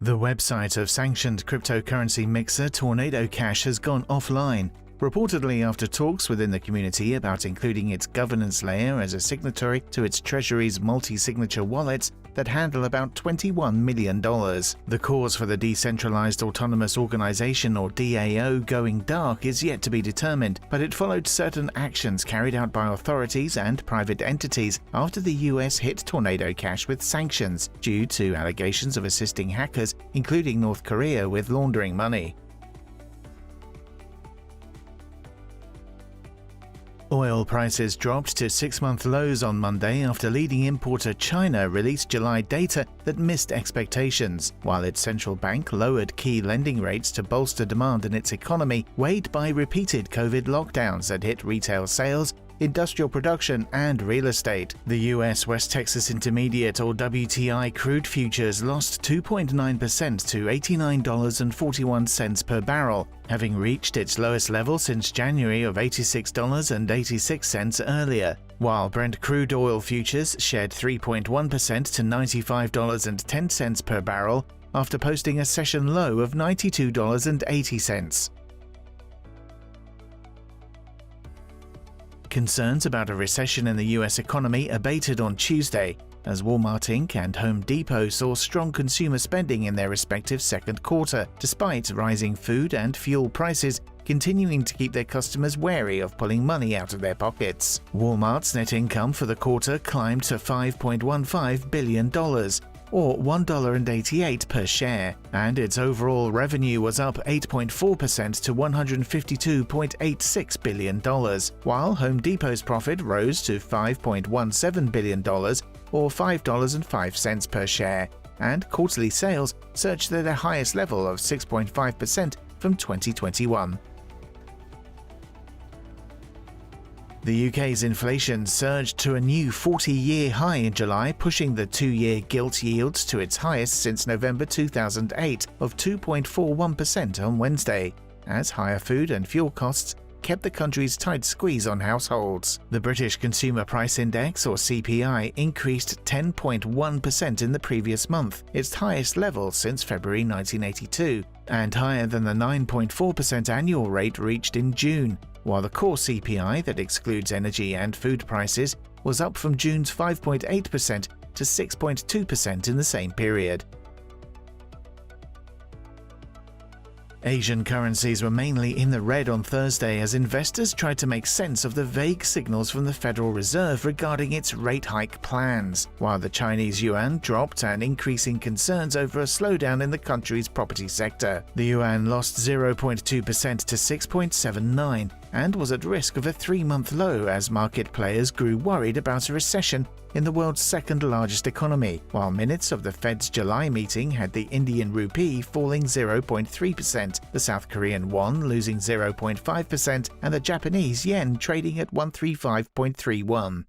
The website of sanctioned cryptocurrency mixer Tornado Cash has gone offline, reportedly after talks within the community about including its governance layer as a signatory to its Treasury's multi-signature wallets that handle about $21 million. The cause for the Decentralized Autonomous Organization or DAO going dark is yet to be determined, but it followed certain actions carried out by authorities and private entities after the US hit Tornado Cash with sanctions due to allegations of assisting hackers, including North Korea, with laundering money. Oil prices dropped to 6-month lows on Monday after leading importer China released July data that missed expectations, while its central bank lowered key lending rates to bolster demand in its economy, weighed by repeated COVID lockdowns that hit retail sales, industrial production, and real estate. The US West Texas Intermediate or WTI crude futures lost 2.9% to $89.41 per barrel, having reached its lowest level since January of $86.86 earlier, while Brent crude oil futures shed 3.1% to $95.10 per barrel after posting a session low of $92.80. Concerns about a recession in the US economy abated on Tuesday, as Walmart Inc. and Home Depot saw strong consumer spending in their respective second quarter, despite rising food and fuel prices continuing to keep their customers wary of pulling money out of their pockets. Walmart's net income for the quarter climbed to $5.15 billion, or $1.88 per share, and its overall revenue was up 8.4% to $152.86 billion, while Home Depot's profit rose to $5.17 billion, or $5.05 per share, and quarterly sales surged to their highest level of 6.5% from 2021. The UK's inflation surged to a new 40-year high in July, pushing the 2-year gilt yield to its highest since November 2008 of 2.41% on Wednesday, as higher food and fuel costs kept the country's tight squeeze on households. The British Consumer Price Index, or CPI, increased 10.1% in the previous month, its highest level since February 1982, and higher than the 9.4% annual rate reached in June, while the core CPI, that excludes energy and food prices, was up from June's 5.8% to 6.2% in the same period. Asian currencies were mainly in the red on Thursday as investors tried to make sense of the vague signals from the Federal Reserve regarding its rate hike plans, while the Chinese yuan dropped and increasing concerns over a slowdown in the country's property sector. The yuan lost 0.2% to 6.79 and was at risk of a 3-month low as market players grew worried about a recession in the world's second-largest economy, while minutes of the Fed's July meeting had the Indian rupee falling 0.3%, the South Korean won losing 0.5%, and the Japanese yen trading at 135.31.